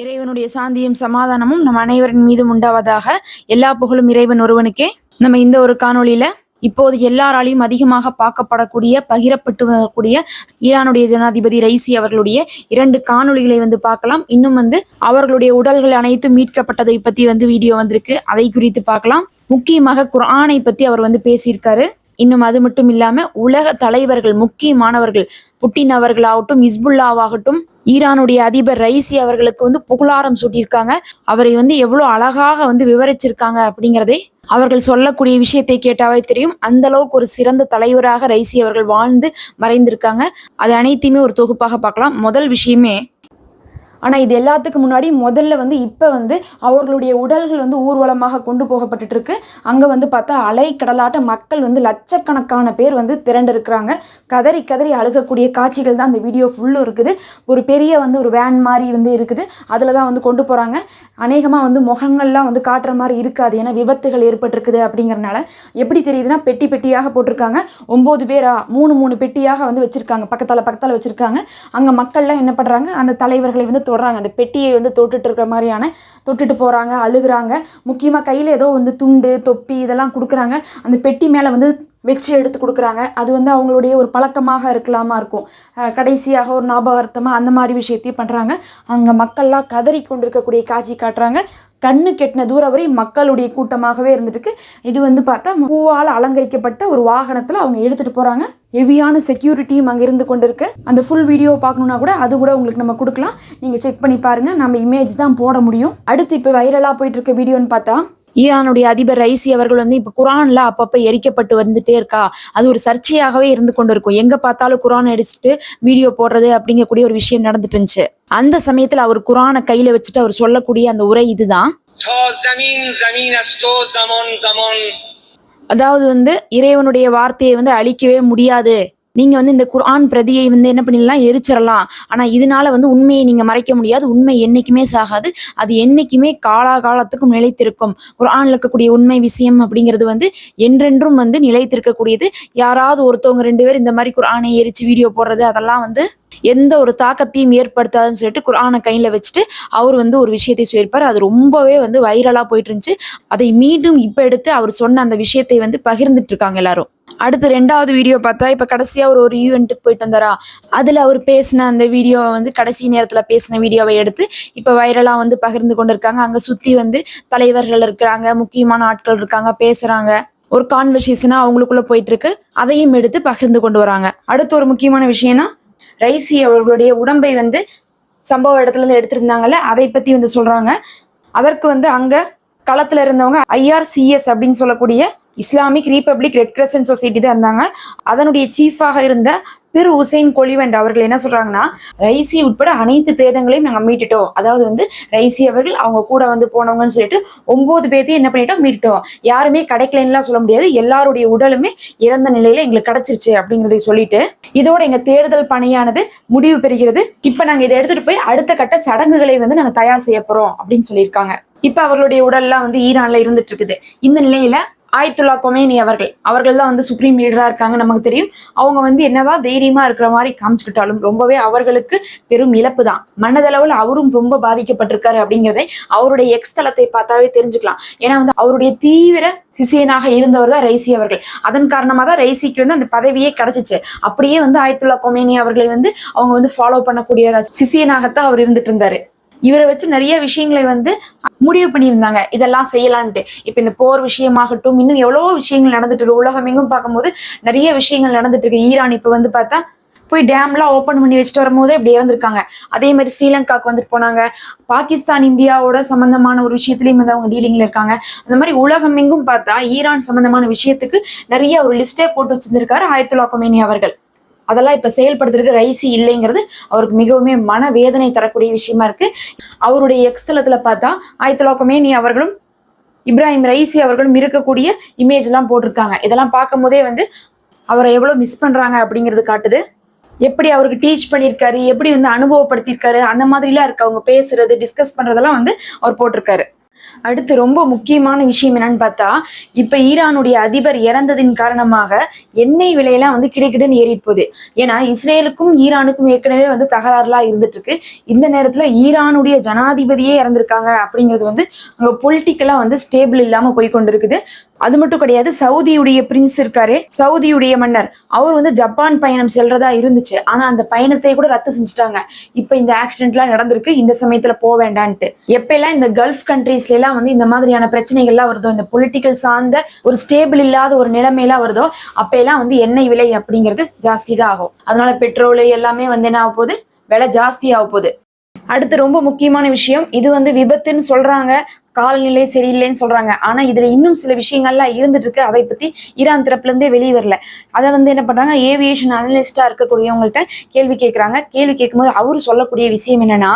இறைவனுடைய சாந்தியும் சமாதானமும் நம் அனைவரின் மீதும் உண்டாவதாக. எல்லா புகழும் இறைவன் ஒருவனுக்கே. நம்ம இந்த ஒரு காணொளியில இப்போது எல்லாராலையும் அதிகமாக பார்க்கப்படக்கூடிய பகிரப்பட்டு வரக்கூடிய ஈரானுடைய ஜனாதிபதி ரைசி அவர்களுடைய 2 காணொளிகளை பார்க்கலாம். இன்னும் அவர்களுடைய உடல்கள் அனைத்தும் மீட்கப்பட்டதை பத்தி வீடியோ வந்திருக்கு. அதை குறித்து பார்க்கலாம். முக்கியமாக குர்ஆனை பத்தி அவர் பேசியிருக்காரு. இன்னும் அது மட்டும் இல்லாம உலக தலைவர்கள் முக்கியமானவர்கள் புட்டின் அவர்களாகட்டும், இஸ்புல்லாவாகட்டும், ஈரானுடைய அதிபர் ரைசி அவர்களுக்கு புகழாரம் சூட்டியிருக்காங்க. அவரை எவ்வளவு அழகாக விவரிச்சிருக்காங்க அப்படிங்கிறதே அவர்கள் சொல்லக்கூடிய விஷயத்தை கேட்டாவே தெரியும். அந்த அளவுக்கு ஒரு சிறந்த தலைவராக ரைசி அவர்கள் வாழ்ந்து மறைந்திருக்காங்க. அது அனைத்தையுமே ஒரு தொகுப்பாக பார்க்கலாம். முதல் விஷயமே, ஆனால் இது எல்லாத்துக்கும் முன்னாடி முதல்ல இப்போ அவர்களுடைய உடல்கள் ஊர்வலமாக கொண்டு போகப்பட்டு இருக்கு. அங்கே பார்த்தா அலைக்கடலாட்ட மக்கள் லட்சக்கணக்கான பேர் திரண்டு இருக்கிறாங்க. கதறி கதறி அழுகக்கூடிய காட்சிகள் தான் அந்த வீடியோ ஃபுல்லும் இருக்குது. ஒரு பெரிய ஒரு வேன் மாதிரி இருக்குது. அதில் தான் கொண்டு போகிறாங்க. அநேகமாக முகங்கள்லாம் காட்டுற மாதிரி இருக்காது, ஏன்னா விபத்துகள் ஏற்பட்டிருக்குது அப்படிங்கிறனால. எப்படி தெரியுதுன்னா, பெட்டி பெட்டியாக போட்டிருக்காங்க. 9 பேரா 3 பெட்டியாக வச்சுருக்காங்க, பக்கத்தால் வச்சுருக்காங்க. அங்கே மக்கள்லாம் என்ன பண்ணுறாங்க, அந்த தலைவர்களை தொடுறாங்க. அந்த பெட்டியை தொட்டுட்டு இருக்கிற மாதிரியான தொட்டுட்டு போகிறாங்க, அழுகுறாங்க. முக்கியமாக கையில் ஏதோ துண்டு தொப்பி இதெல்லாம் கொடுக்குறாங்க. அந்த பெட்டி மேலே வச்சு எடுத்து கொடுக்குறாங்க. அது அவங்களுடைய ஒரு பழக்கமாக இருக்கும். கடைசியாக ஒரு ஞாபகார்த்தமாக அந்த மாதிரி விஷயத்தையும் பண்ணுறாங்க. அங்கே மக்கள்லாம் கதறி கொண்டிருக்கக்கூடிய காட்சி காட்டுறாங்க. கண்ணு கெட்டின தூரம் வரை மக்களுடைய கூட்டமாகவே இருந்துட்டு. இது பார்த்தா பூவால் அலங்கரிக்கப்பட்ட ஒரு வாகனத்தில் அவங்க எடுத்துகிட்டு போகிறாங்க. ஹெவியான செக்யூரிட்டியும் அங்கே இருந்து கொண்டு இருக்கு. அந்த ஃபுல் வீடியோ பார்க்கணுன்னா கூட அது கூட உங்களுக்கு நம்ம கொடுக்கலாம். நீங்கள் செக் பண்ணி பாருங்கள். நம்ம இமேஜ் தான் போட முடியும். அடுத்து இப்போ வைரலாக போயிட்டு இருக்க வீடியோன்னு பார்த்தா, ஈரானுடைய அதிபர் ரைசி அவர்கள் இப்போ குரான்ல அப்பப்போ எரிக்கப்பட்டு வந்துட்டே இருக்கா. அது ஒரு சர்ச்சையாகவே இருந்து கொண்டு இருக்கும். எங்க பார்த்தாலும் குரான் அடிச்சுட்டு வீடியோ போடுறது அப்படிங்கக்கூடிய ஒரு விஷயம் நடந்துட்டு இருந்துச்சு. அந்த சமயத்துல அவர் குரானை கையில வச்சுட்டு அவர் சொல்லக்கூடிய அந்த உரை இதுதான். அதாவது இறைவனுடைய வார்த்தையை அழிக்கவே முடியாது. நீங்க இந்த குர்ஆன் பிரதியை என்ன பண்ணிடலாம், எரிச்சிடலாம். ஆனா இதனால உண்மையை நீங்க மறைக்க முடியாது. உண்மை என்னைக்குமே சாகாது. அது என்னைக்குமே காலாகாலத்துக்கும் நிலைத்திருக்கும். குர்ஆன்ல இருக்கக்கூடிய உண்மை விஷயம் அப்படிங்கிறது என்றென்றும் நிலைத்திருக்கக்கூடியது. யாராவது ஒருத்தவங்க 2 பேர் இந்த மாதிரி குர்ஆனை எரிச்சு வீடியோ போடுறது அதெல்லாம் எந்த ஒரு தாக்கத்தையும் ஏற்படுத்தாதுன்னு சொல்லிட்டு குர்ஆனை கையில வச்சுட்டு அவர் ஒரு விஷயத்தை சொல்லியிருப்பாரு. அது ரொம்பவே வைரலா போயிட்டு இருந்துச்சு. அதை மீண்டும் இப்ப எடுத்து அவர் சொன்ன அந்த விஷயத்தை பகிர்ந்துட்டு இருக்காங்க எல்லாரும். அடுத்து 2வது வீடியோ பார்த்தா, இப்ப கடைசியா ஒரு ஈவெண்ட்டுக்கு போயிட்டு வந்தாரா, அதுல அவர் பேசின அந்த வீடியோவை கடைசி நேரத்துல பேசின வீடியோவை எடுத்து இப்ப வைரலா பகிர்ந்து கொண்டு இருக்காங்க. அங்க சுத்தி தலைவர்கள் இருக்கிறாங்க, முக்கியமான ஆட்கள் இருக்காங்க, பேசுறாங்க. ஒரு கான்வர்சேஷனா அவங்களுக்குள்ள போயிட்டு இருக்கு. அதையும் எடுத்து பகிர்ந்து கொண்டு வராங்க. அடுத்து ஒரு முக்கியமான விஷயம்னா, ரைசி அவர்களுடைய உடம்பை சம்பவ இடத்துல இருந்து எடுத்திருந்தாங்கல்ல, அதை பத்தி சொல்றாங்க. அதற்கு அங்க களத்துல இருந்தவங்க IRCS அப்படின்னு சொல்லக்கூடிய Islamic republic red crescent society தான் இருந்தாங்க. அதனுடைய சீஃபாக இருந்த பிர் உசைன் கொலிவெண்ட் அவர்கள் என்ன சொல்றாங்கன்னா, ரைசி உட்பட அனைத்து பிரேதங்களையும் நாங்க மீட்டுட்டோம். அதாவது ரைசி அவர்கள் அவங்க கூட போனவங்கன்னு சொல்லிட்டு 9 பேர்த்தையும் என்ன பண்ணிட்டோம், மீட்டுட்டோம். யாருமே கிடைக்கலன்னுலாம் சொல்ல முடியாது. எல்லாருடைய உடலுமே இறந்த நிலையில எங்களுக்கு கிடைச்சிருச்சு அப்படிங்கிறதை சொல்லிட்டு, இதோட எங்க தேடுதல் பணியானது முடிவு பெறுகிறது. இப்ப நாங்க இதை எடுத்துட்டு போய் அடுத்த கட்ட சடங்குகளை நாங்க தயார் செய்ய போறோம் அப்படின்னு சொல்லியிருக்காங்க. இப்ப அவர்களுடைய உடல்லாம் ஈரான்ல இருந்துட்டு இருக்குது. இந்த நிலையில ஆயத்துல்லா கொமேனி அவர்கள் தான் சுப்ரீம் லீடரா இருக்காங்க. நமக்கு தெரியும். அவங்க என்னதான் தைரியமா இருக்கிற மாதிரி காமிச்சுக்கிட்டாலும் ரொம்பவே அவர்களுக்கு பெரும் இழப்பு தான். மனதளவில் அவரும் ரொம்ப பாதிக்கப்பட்டிருக்காரு அப்படிங்கிறதை அவருடைய எக்ஸ் தளத்தை பார்த்தாவே தெரிஞ்சுக்கலாம். ஏன்னா அவருடைய தீவிர சிசியனாக இருந்தவர் தான் ரைசி அவர்கள். அதன் காரணமாக தான் ரைசிக்கு அந்த பதவியே கிடைச்சிச்சு. அப்படியே ஆயத்துல்லா கொமேனி அவர்களை அவங்க ஃபாலோ பண்ணக்கூடிய சிசியனாகத்தான் அவர் இருந்துட்டு இருந்தாரு. இவரை வச்சு நிறைய விஷயங்களை முடிவு பண்ணியிருந்தாங்க, இதெல்லாம் செய்யலான்ட்டு. இப்ப இந்த போர் விஷயமாகட்டும், இன்னும் எவ்வளவோ விஷயங்கள் நடந்துட்டு இருக்கு. உலகம் எங்கும் பார்க்கும்போது நிறைய விஷயங்கள் நடந்துட்டு இருக்கு. ஈரான் இப்ப பார்த்தா போய் டேம்லாம் ஓப்பன் பண்ணி வச்சுட்டு வரும்போதே இப்படி இறந்துருக்காங்க. அதே மாதிரி ஸ்ரீலங்காவுக்கு போனாங்க. பாகிஸ்தான் இந்தியாவோட சம்பந்தமான ஒரு விஷயத்திலையும் அவங்க டீலிங்ல இருக்காங்க. அந்த மாதிரி உலகம் எங்கும் பார்த்தா ஈரான் சம்பந்தமான விஷயத்துக்கு நிறைய ஒரு லிஸ்டே போட்டு வச்சிருந்திருக்காரு ஆயத்துல்லா கொமேனி அவர்கள். அதெல்லாம் இப்ப செயல்படுத்துறதுக்கு ரைசி இல்லைங்கிறது அவருக்கு மிகவும் மனவேதனை தரக்கூடிய விஷயமா இருக்கு. அவருடைய எக்ஸ் தளத்துல பார்த்தா ஆயத்துல்லா கொமேனி அவர்களும் இப்ராஹிம் ரைசி அவர்களும் இருக்கக்கூடிய இமேஜ் எல்லாம் போட்டிருக்காங்க. இதெல்லாம் பார்க்கும் போதே அவரை எவ்வளவு மிஸ் பண்றாங்க அப்படிங்கிறது காட்டுது. எப்படி அவருக்கு டீச் பண்ணியிருக்காரு, எப்படி அனுபவப்படுத்தியிருக்காரு, அந்த மாதிரிலாம் இருக்கு. அவங்க பேசுறது, டிஸ்கஸ் பண்றதெல்லாம் அவர் போட்டிருக்காரு. அடுத்து ரொம்ப முக்கியமான விஷயம் என்னன்னு பார்த்தா, இப்ப ஈரானுடைய அதிபர் இறந்ததின் காரணமாக எண்ணெய் விலையெல்லாம் வந்து கிடுகிடுன்னு ஏறிட்டு போகுது. ஏன்னா இஸ்ரேலுக்கும் ஈரானுக்கும் ஏற்கனவே வந்து தகராறுலாம் இருந்துட்டு இருக்கு. இந்த நேரத்துல ஈரானுடைய ஜனாதிபதியே இறந்திருக்காங்க அப்படிங்கிறது வந்து அங்க பொலிட்டிக்கலா வந்து ஸ்டேபிள் இல்லாம போய் கொண்டிருக்குது. அது மட்டும் கிடையாது, சவுதியுடைய பிரின்ஸ் இருக்காரு, சவுதியுடைய மன்னர், அவர் வந்து ஜப்பான் பயணம் செல்றதா இருந்துச்சு. ஆனா அந்த பயணத்தை கூட ரத்து செஞ்சுட்டாங்க. இப்ப இந்த ஆக்சிடென்ட்லாம் நடந்திருக்கு, இந்த சமயத்துல போக வேண்டான்ட்டு. எப்பெல்லாம் இந்த கல்ஃப் கண்ட்ரீஸ்ல எல்லாம் வந்து இந்த மாதிரியான பிரச்சனைகள்லாம் வருதோ, இந்த பொலிட்டிக்கல் சார்ந்த ஒரு ஸ்டேபிள் இல்லாத ஒரு நிலைமையெல்லாம் வருதோ, அப்ப எல்லாம் வந்து எண்ணெய் விலை அப்படிங்கிறது ஜாஸ்தி தான் ஆகும். அதனால பெட்ரோல் எல்லாமே வந்து என்ன ஆக போகுது, விலை ஜாஸ்தி ஆக போகுது. அடுத்து ரொம்ப முக்கியமான விஷயம், இது வந்து விபத்துன்னு சொல்றாங்க, காலநிலை சரியில்லைன்னு சொல்றாங்க. ஆனா இதுல இன்னும் சில விஷயங்கள்லாம் இருந்துட்டு இருக்கு. அதை பத்தி ஈரான் தரப்புல இருந்தே வெளியே வரல. அதை வந்து என்ன பண்றாங்க, ஏவியேஷன் அனலிஸ்டா இருக்கக்கூடியவங்கள்ட்ட கேள்வி கேட்கறாங்க. கேள்வி கேட்கும்போது அவரு சொல்லக்கூடிய விஷயம் என்னன்னா,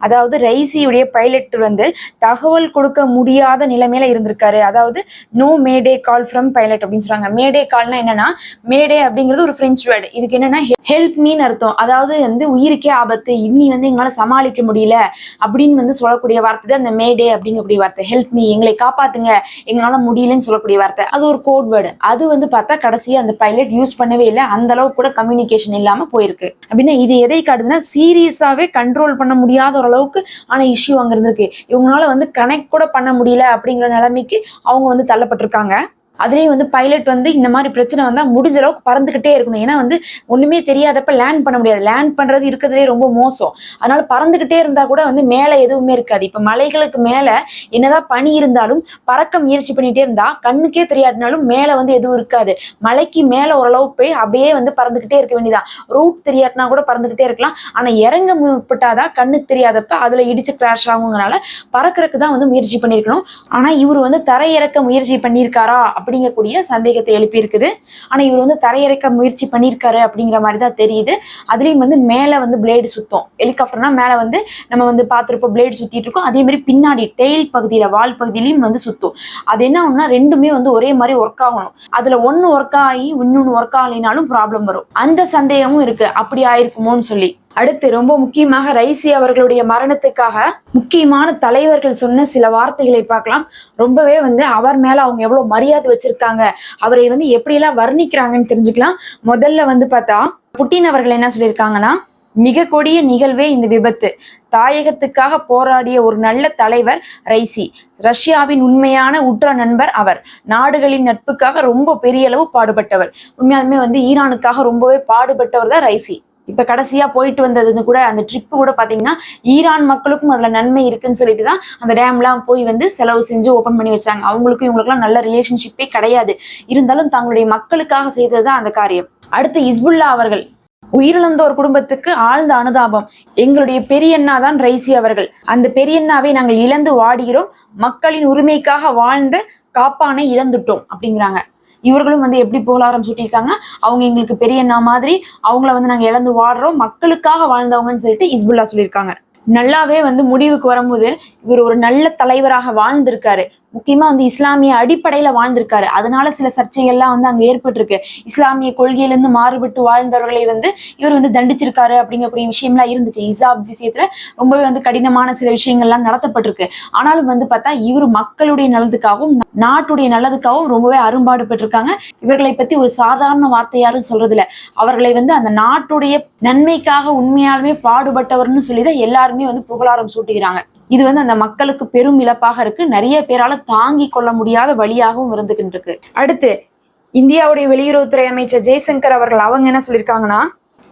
அதாவது ரைசியுடைய பைலட் வந்து தகவல் கொடுக்க முடியாத நிலைமையில இருந்திருக்காரு. அதாவது no mayday call from pilot அப்படின்னு சொல்றாங்க. மேடே கால்னா என்னன்னா, மேடே அப்படிங்கிறது ஒரு பிரெஞ்சு வேர்டு. இதுக்கு என்னன்னா ஹெல்ப் மீன் அர்த்தம். அதாவது வந்து உயிருக்கே ஆபத்து, இன்னி வந்து எங்களால சமாளிக்க முடியல அப்படின்னு வந்து சொல்லக்கூடிய வார்த்தை தான் அந்த மேடே அப்படிங்கக்கூடிய வார்த்தை. ஹெல்ப் மீ, எங்களை காப்பாத்துங்க, எங்களால முடியலன்னு சொல்லக்கூடிய வார்த்தை. அது ஒரு கோட் வேர்டு. அது வந்து பார்த்தா கடைசியா அந்த பைலட் யூஸ் பண்ணவே இல்லை. அந்த அளவுக்கு கூட கம்யூனிகேஷன் இல்லாம போயிருக்கு. அப்படின்னா இது எதை காட்டுதுன்னா, சீரியஸாவே கண்ட்ரோல் பண்ண முடியாத ஒரு அளவுக்கு ஆனா இஷ்யூ அங்க இருந்திருக்கு. இவங்களால வந்து கனெக்ட் கூட பண்ண முடியல அப்படிங்கிற நிலைமைக்கு அவங்க வந்து தள்ளப்பட்டிருக்காங்க. அதுலயும் வந்து பைலட் வந்து இந்த மாதிரி பிரச்சனை வந்தா முடிஞ்ச அளவுக்கு பறந்துகிட்டே இருக்கணும். ஏன்னா வந்து ஒண்ணுமே தெரியாதப்ப லேண்ட் பண்ண முடியாது. லேண்ட் பண்றது இருக்கிறதுலே ரொம்ப மோசம். அதனால பறந்துகிட்டே இருந்தா கூட வந்து மேல எதுவுமே இருக்காது. இப்ப மலைகளுக்கு மேல என்னதான் பனி இருந்தாலும் பறக்க முயற்சி பண்ணிட்டே இருந்தா கண்ணுக்கே தெரியாதுனாலும் மேல வந்து எதுவும் இருக்காது. மலைக்கு மேல ஓரளவுக்கு போய் அப்படியே வந்து பறந்துகிட்டே இருக்க வேண்டியதான். ரூட் தெரியாட்டினா கூட பறந்துகிட்டே இருக்கலாம். ஆனா இறங்க முற்பட்டாதான் கண்ணுக்கு தெரியாதப்ப அதுல இடிச்சு கிராஷ் ஆகுங்கனால பறக்கிறதுக்கு தான் வந்து முயற்சி பண்ணிருக்கணும். ஆனா இவர் வந்து தரையிறக்க முயற்சி பண்ணியிருக்காரா அப்படிங்கக்கூடிய சந்தேகத்தை எழுப்பி இருக்குது. ஆனா இவர் வந்து தரையிறக்க முயற்சி பண்ணியிருக்காரு அப்படிங்கிற மாதிரி தான் தெரியுது. அதுலயும் வந்து மேல வந்து பிளேடு சுத்தம். ஹெலிகாப்டர்னா மேல வந்து நம்ம வந்து பார்த்திருப்போம், பிளேடு சுத்திட்டு இருக்கோம். அதே மாதிரி பின்னாடி டெயில் பகுதியில, வால் பகுதியிலையும் வந்து சுத்தும். அது என்ன ஆகும்னா, ரெண்டுமே வந்து ஒரே மாதிரி ஒர்க் ஆகணும். அதுல ஒன்னு ஒர்க் ஆகி இன்னொன்னு ஒர்க் ஆகலைனாலும் ப்ராப்ளம் வரும். அந்த சந்தேகமும் இருக்கு, அப்படி ஆயிருக்குமோன்னு சொல்லி. அடுத்து ரொம்ப முக்கியமாக ரைசி அவர்களுடைய மரணத்துக்காக முக்கியமான தலைவர்கள் சொன்ன சில வார்த்தைகளை பார்க்கலாம். ரொம்பவே வந்து அவர் மேல அவங்க எவ்வளவு மரியாதை வச்சிருக்காங்க, அவரை வந்து எப்படி எல்லாம் வர்ணிக்கிறாங்கன்னு தெரிஞ்சுக்கலாம். முதல்ல வந்து பார்த்தா புட்டின் அவர்கள் என்ன சொல்லியிருக்காங்கன்னா, மிக கொடிய நிகழ்வே இந்த விபத்து. தாயகத்துக்காக போராடிய ஒரு நல்ல தலைவர் ரைசி. ரஷ்யாவின் உண்மையான உற்ற நண்பர் அவர். நாடுகளின் நட்புக்காக ரொம்ப பெரிய அளவு பாடுபட்டவர். உண்மையாலுமே வந்து ஈரானுக்காக ரொம்பவே பாடுபட்டவர் தான் ரைசி. இப்ப கடைசியா போயிட்டு வந்தது கூட, அந்த ட்ரிப்பு கூட பாத்தீங்கன்னா ஈரான் மக்களுக்கும் அதுல நன்மை இருக்குன்னு சொல்லிட்டு தான் அந்த டேம்லாம் போய் வந்து செலவு செஞ்சு ஓபன் பண்ணி வச்சாங்க. அவங்களுக்கும் இவங்களுக்குலாம் நல்ல ரிலேஷன்ஷிப்பே கிடையாது. இருந்தாலும் தங்களுடைய மக்களுக்காக செய்ததுதான் அந்த காரியம். அடுத்து இஸ்புல்லா அவர்கள். உயிரிழந்த ஒரு குடும்பத்துக்கு ஆழ்ந்த அனுதாபம். எங்களுடைய பெரியண்ணா தான் ரைசி அவர்கள். அந்த பெரியண்ணாவை நாங்கள் இழந்து வாடுகிறோம். மக்களின் உரிமைக்காக வாழ்ந்த காப்பானை இழந்துட்டோம் அப்படிங்கிறாங்க. இவர்களும் வந்து எப்படி புகழாரம் சூட்டியிருக்காங்கன்னா, அவங்க எங்களுக்கு பெரியண்ணா மாதிரி, அவங்கள வந்து நாங்க இழந்து வாடுறோம், மக்களுக்காக வாழ்ந்தவங்கன்னு சொல்லிட்டு இஸ்புல்லா சொல்லியிருக்காங்க. நல்லாவே வந்து முடிவுக்கு வரும்போது இவர் ஒரு நல்ல தலைவராக வாழ்ந்திருக்காரு. முக்கியமா வந்து இஸ்லாமிய அடிப்படையில வாழ்ந்திருக்காரு. அதனால சில சர்ச்சைகள்லாம் வந்து அங்க ஏற்பட்டிருக்கு. இஸ்லாமிய கொள்கையிலிருந்து மாறுபட்டு வாழ்ந்தவர்களை வந்து இவர் வந்து தண்டிச்சிருக்காரு அப்படிங்கக்கூடிய விஷயம்லாம் இருந்துச்சு. இசாப் விஷயத்துல ரொம்பவே வந்து கடினமான சில விஷயங்கள்லாம் நடத்தப்பட்டிருக்கு. ஆனாலும் வந்து பார்த்தா இவர் மக்களுடைய நல்லதுக்காகவும் நாட்டுடைய நல்லதுக்காகவும் ரொம்பவே அரும்பாடு பெற்றிருக்காங்க. இவர்களை பத்தி ஒரு சாதாரண வார்த்தை யாரும் சொல்றது இல்ல. அவர்களை வந்து அந்த நாட்டுடைய நன்மைக்காக உண்மையாலுமே பாடுபட்டவர்னு சொல்லிதான் எல்லாருமே வந்து புகழாரம் சூட்டுகிறாங்க. இது வந்து அந்த மக்களுக்கு பெரும் இழப்பாக இருக்கு. நிறைய பேரால தாங்கி கொள்ள முடியாத வழியாகவும் இருந்துகிட்டு இருக்கு. அடுத்து இந்தியாவுடைய வெளியுறவுத்துறை அமைச்சர் ஜெய்சங்கர் அவர்கள் அவங்க என்ன சொல்லியிருக்காங்கன்னா,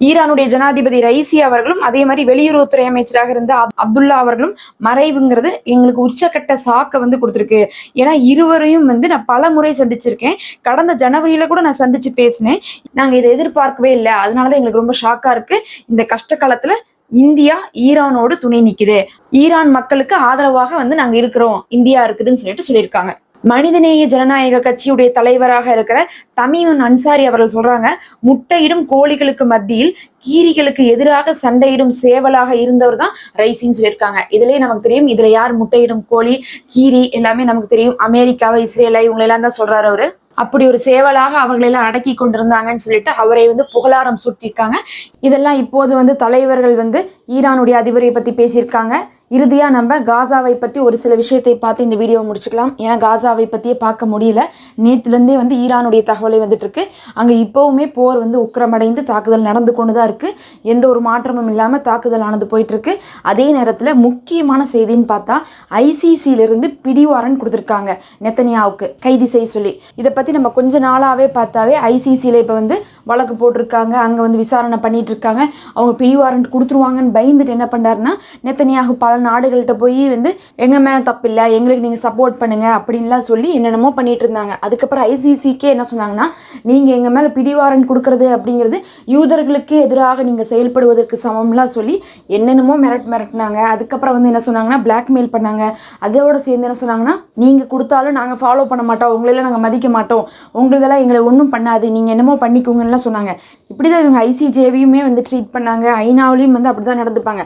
ஈரானுடைய ஜனாதிபதி ரைசி அவர்களும் அதே மாதிரி வெளியுறவுத்துறை அமைச்சராக இருந்த அப்துல்லா அவர்களும் மறைவுங்கிறது எங்களுக்கு உச்சக்கட்ட சாக்க வந்து கொடுத்துருக்கு. ஏன்னா இருவரையும் வந்து நான் பல முறை சந்திச்சிருக்கேன். கடந்த ஜனவரியில கூட நான் சந்திச்சு பேசினேன். நாங்க இதை எதிர்பார்க்கவே இல்லை. அதனாலதான் எங்களுக்கு ரொம்ப ஷாக்கா இருக்கு. இந்த கஷ்ட காலத்துல இந்தியா ஈரானோடு துணை நிக்குது, ஈரான் மக்களுக்கு ஆதரவாக வந்து நாங்க இருக்கிறோம், இந்தியா இருக்குதுன்னு சொல்லியிருக்காங்க. மனிதநேய ஜனநாயக கட்சியுடைய தலைவராக இருக்கிற தமீமுன் அன்சாரி அவர்கள் சொல்றாங்க, முட்டையிடும் கோழிகளுக்கு மத்தியில் கீரிகளுக்கு எதிராக சண்டையிடும் சேவலாக இருந்தவர் தான் ரைசின்னு சொல்லியிருக்காங்க. இதுலயே நமக்கு தெரியும், இதுல யார் முட்டையிடும் கோழி, கீரி எல்லாமே நமக்கு தெரியும். அமெரிக்காவை, இஸ்ரேலை இவங்களெல்லாம் தான் சொல்றாரு அவரு. அப்படி ஒரு சேவலாக அவங்களெல்லாம் அடக்கி கொண்டிருந்தாங்கன்னு சொல்லிட்டு அவரை வந்து புகழாரம் சூட்டியிருக்காங்க. இதெல்லாம் இப்போது வந்து தலைவர்கள் வந்து ஈரானுடைய அதிபரை பத்தி பேசியிருக்காங்க. இறுதியாக நம்ம காசாவை பற்றி ஒரு சில விஷயத்தை பார்த்து இந்த வீடியோவை முடிச்சுக்கலாம். ஏன்னா காசாவை பற்றியே பார்க்க முடியல. நேற்றுலேருந்தே வந்து ஈரானுடைய தகவலை வந்துட்டுருக்கு. அங்கே இப்போவுமே போர் வந்து உக்கிரமடைந்து தாக்குதல் நடந்து கொண்டு தான் இருக்குது. எந்த ஒரு மாற்றமும் இல்லாமல் தாக்குதல் ஆனது போயிட்டுருக்கு. அதே நேரத்தில் முக்கியமான செய்தின்னு பார்த்தா ஐசிசியிலிருந்து பிடிவாரண்ட் கொடுத்துருக்காங்க நெத்தனியாவுக்கு கைது செய்ய சொல்லி. இதை பற்றி நம்ம கொஞ்ச நாளாகவே பார்த்தாவே ஐசிசியில் இப்போ வந்து வழக்கு போட்டிருக்காங்க. அங்கே வந்து விசாரணை பண்ணிட்டு இருக்காங்க. அவங்க பிடிவாரண்ட் கொடுத்துருவாங்கன்னு பயந்துட்டு என்ன பண்ணாருன்னா நெத்தனியாகு பல நாடுகள்கிட்ட போய் வந்து எங்கள் மேலே தப்பு இல்லை, எங்களுக்கு நீங்கள் சப்போர்ட் பண்ணுங்க அப்படின்லாம் சொல்லி என்னென்னமோ பண்ணிட்டு இருந்தாங்க. அதுக்கப்புறம் ஐசிசிக்கே என்ன சொன்னாங்கன்னா, நீங்கள் எங்கள் மேலே பிடிவாரண்ட் கொடுக்கறது அப்படிங்கிறது யூதர்களுக்கு எதிராக நீங்கள் செயல்படுவதற்கு சமம்லாம் சொல்லி என்னென்னமோ மிரட்டினாங்க. அதுக்கப்புறம் வந்து என்ன சொன்னாங்கன்னா பிளாக்மெயில் பண்ணாங்க. அதோட சேர்ந்து என்ன சொன்னாங்கன்னா, நீங்கள் கொடுத்தாலும் நாங்கள் ஃபாலோ பண்ண மாட்டோம், உங்களெல்லாம் நாங்கள் மதிக்க மாட்டோம், உங்களதெல்லாம் எங்களை ஒன்றும் பண்ணாது, நீங்கள் என்னமோ பண்ணிக்கோங்கலாம் சொன்னாங்க. இப்படி தான் இவங்க ஐசிஜேவையுமே வந்து ட்ரீட் பண்ணாங்க. ஐநாவிலையும் வந்து அப்படி தான் நடந்துப்பாங்க.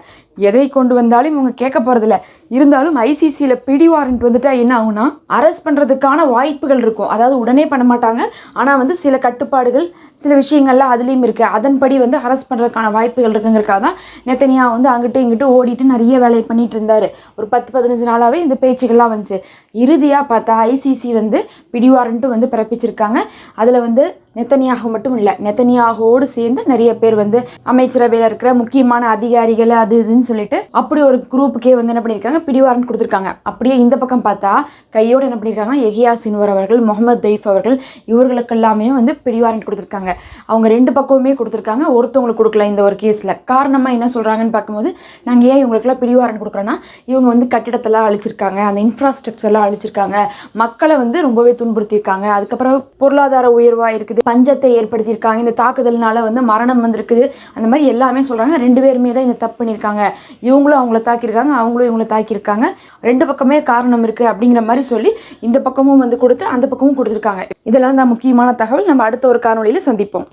எதை கொண்டு வந்தாலும் இவங்க கேட்க போகிறதில்ல. இருந்தாலும் ஐசிசியில் பிடி வாரண்ட் வந்துட்டா என்ன ஆகுனா அரெஸ்ட் பண்ணுறதுக்கான வாய்ப்புகள் இருக்கும். அதாவது உடனே பண்ண மாட்டாங்க, ஆனால் வந்து சில கட்டுப்பாடுகள் சில விஷயங்கள்லாம் அதுலேயும் இருக்குது. அதன்படி வந்து அரெஸ்ட் பண்ணுறதுக்கான வாய்ப்புகள் இருக்குங்கிறக்காக தான் நெத்தனியா வந்து அங்கிட்டு இங்கிட்டு ஓடிட்டு நிறைய வேலையை பண்ணிட்டு இருந்தார். ஒரு 10-15 நாளாகவே இந்த பேச்சுக்கள்லாம் வந்துச்சு. இறுதியாக பார்த்தா ஐசிசி வந்து பிடி வாரண்ட்டும் வந்து பிறப்பிச்சிருக்காங்க. அதில் வந்து நெத்தனியாகு மட்டும் இல்லை, நெத்தனியாகோடு சேர்ந்து நிறைய பேர் வந்து அமைச்சரவையில் இருக்கிற முக்கியமான அதிகாரிகள் அது இதுன்னு சொல்லிட்டு அப்படி ஒரு குரூப்புக்கே வந்து என்ன பண்ணியிருக்காங்க, பிடிவாரண்ட் கொடுத்துருக்காங்க. அப்படியே இந்த பக்கம் பார்த்தா கையோடு என்ன பண்ணியிருக்காங்கன்னா யஹ்யா சின்வர் அவர்கள், முகமது தெய்ஃப் அவர்கள் இவர்களுக்கெல்லாமே வந்து பிடிவாரண்ட் கொடுத்துருக்காங்க. அவங்க 2 பக்கமுமே கொடுத்துருக்காங்க. ஒருத்தவங்களுக்கு கொடுக்கல இந்த ஒரு கேஸில். காரணமாக என்ன சொல்கிறாங்கன்னு பார்க்கும்போது, நாங்கள் ஏன் இவங்களுக்குலாம் பிடிவாரண்ட் கொடுக்குறோன்னா இவங்க வந்து கட்டிடத்தெல்லாம் அழிச்சிருக்காங்க, அந்த இன்ஃப்ராஸ்ட்ரக்சர்லாம் அழிச்சிருக்காங்க, மக்களை வந்து ரொம்பவே துன்புறுத்தியிருக்காங்க, அதுக்கப்புறம் பொருளாதார உயர்வாக இருக்குது, பஞ்சத்தை ஏற்படுத்தியிருக்காங்க, இந்த தாக்குதல்னால வந்து மரணம் வந்திருக்குது, அந்த மாதிரி எல்லாமே சொல்கிறாங்க. 2 பேருமே தான் இந்த தப்பு பண்ணியிருக்காங்க. இவங்களும் அவங்கள தாக்கியிருக்காங்க, அவங்களும் இவங்கள தாக்கியிருக்காங்க. 2 பக்கமே காரணம் இருக்குது அப்படிங்கிற மாதிரி சொல்லி இந்த பக்கமும் வந்து கொடுத்து அந்த பக்கமும் கொடுத்துருக்காங்க. இதெல்லாம் தான் முக்கியமான தகவல். நம்ம அடுத்த ஒரு காணொளியில் சந்திப்போம்.